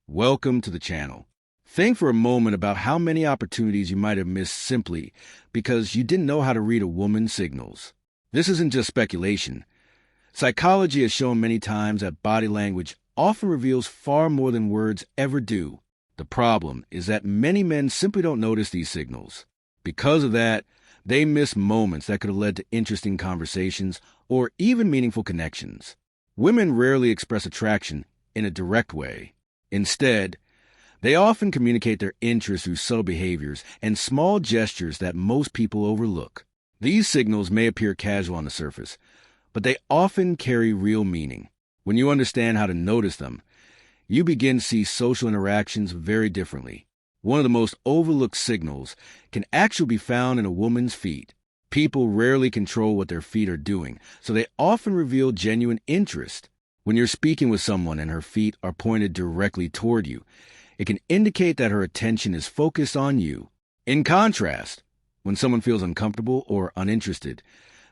Welcome to the channel. Think for a moment about how many opportunities you might have missed simply because you didn't know how to read a woman's signals. This isn't just speculation. Psychology has shown many times that body language often reveals far more than words ever do. The problem is that many men simply don't notice these signals. Because of that, they miss moments that could have led to interesting conversations or even meaningful connections. Women rarely express attraction in a direct way. Instead, they often communicate their interest through subtle behaviors and small gestures that most people overlook. These signals may appear casual on the surface, but they often carry real meaning. When you understand how to notice them, you begin to see social interactions very differently. One of the most overlooked signals can actually be found in a woman's feet. People rarely control what their feet are doing, so they often reveal genuine interest. When you're speaking with someone and her feet are pointed directly toward you, it can indicate that her attention is focused on you. In contrast, when someone feels uncomfortable or uninterested,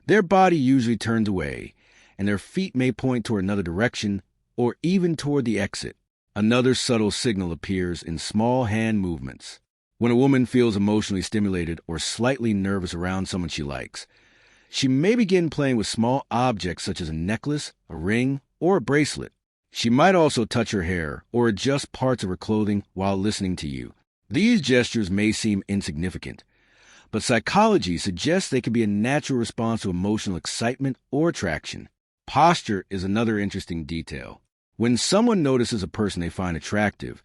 their body usually turns away, and their feet may point toward another direction or even toward the exit. Another subtle signal appears in small hand movements. When a woman feels emotionally stimulated or slightly nervous around someone she likes, she may begin playing with small objects such as a necklace, a ring, or a bracelet. She might also touch her hair or adjust parts of her clothing while listening to you. These gestures may seem insignificant, but psychology suggests they can be a natural response to emotional excitement or attraction. Posture is another interesting detail. When someone notices a person they find attractive,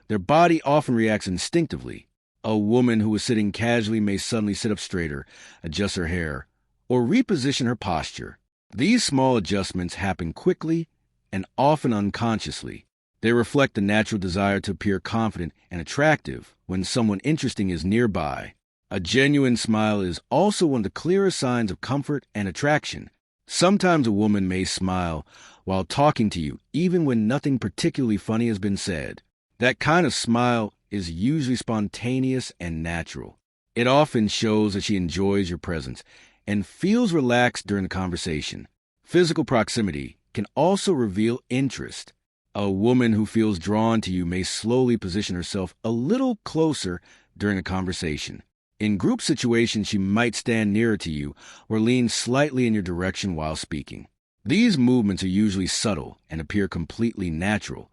their body often reacts instinctively. A woman who is sitting casually may suddenly sit up straighter, adjust her hair, or reposition her posture. These small adjustments happen quickly and often unconsciously. They reflect the natural desire to appear confident and attractive when someone interesting is nearby. A genuine smile is also one of the clearest signs of comfort and attraction. Sometimes a woman may smile while talking to you, even when nothing particularly funny has been said. That kind of smile is usually spontaneous and natural. It often shows that she enjoys your presence and feels relaxed during the conversation. Physical proximity can also reveal interest. A woman who feels drawn to you may slowly position herself a little closer during a conversation. In group situations, she might stand nearer to you or lean slightly in your direction while speaking. These movements are usually subtle and appear completely natural,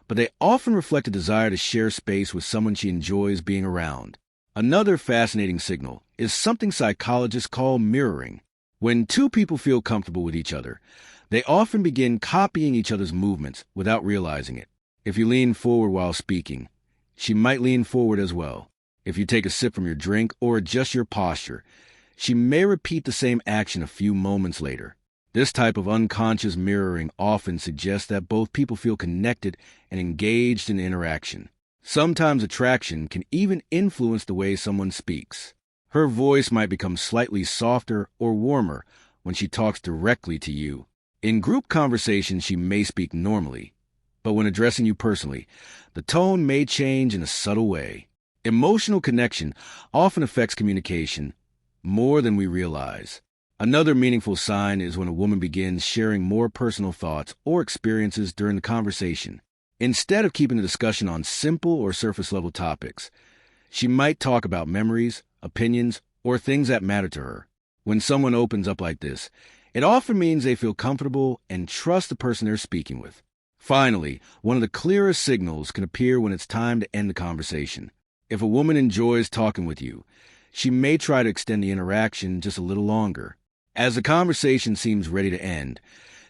but they often reflect a desire to share space with someone she enjoys being around. Another fascinating signal is something psychologists call mirroring. When two people feel comfortable with each other, they often begin copying each other's movements without realizing it. If you lean forward while speaking, she might lean forward as well. If you take a sip from your drink or adjust your posture, she may repeat the same action a few moments later. This type of unconscious mirroring often suggests that both people feel connected and engaged in interaction. Sometimes attraction can even influence the way someone speaks. Her voice might become slightly softer or warmer when she talks directly to you. In group conversations, she may speak normally, but when addressing you personally, the tone may change in a subtle way. Emotional connection often affects communication more than we realize. Another meaningful sign is when a woman begins sharing more personal thoughts or experiences during the conversation. Instead of keeping the discussion on simple or surface-level topics, she might talk about memories, opinions, or things that matter to her. When someone opens up like this, it often means they feel comfortable and trust the person they're speaking with. Finally, one of the clearest signals can appear when it's time to end the conversation. If a woman enjoys talking with you, she may try to extend the interaction just a little longer. As the conversation seems ready to end,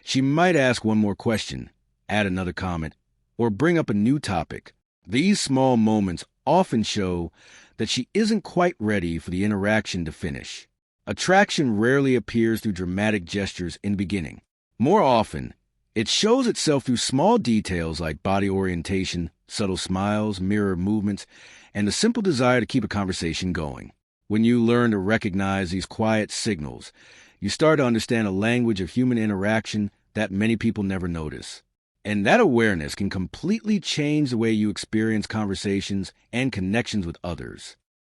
she might ask one more question, add another comment, or bring up a new topic. These small moments often show that she isn't quite ready for the interaction to finish. Attraction rarely appears through dramatic gestures in the beginning. More often, it shows itself through small details like body orientation, subtle smiles, mirror movements, and the simple desire to keep a conversation going. When you learn to recognize these quiet signals, you start to understand a language of human interaction that many people never notice. And that awareness can completely change the way you experience conversations and connections with others.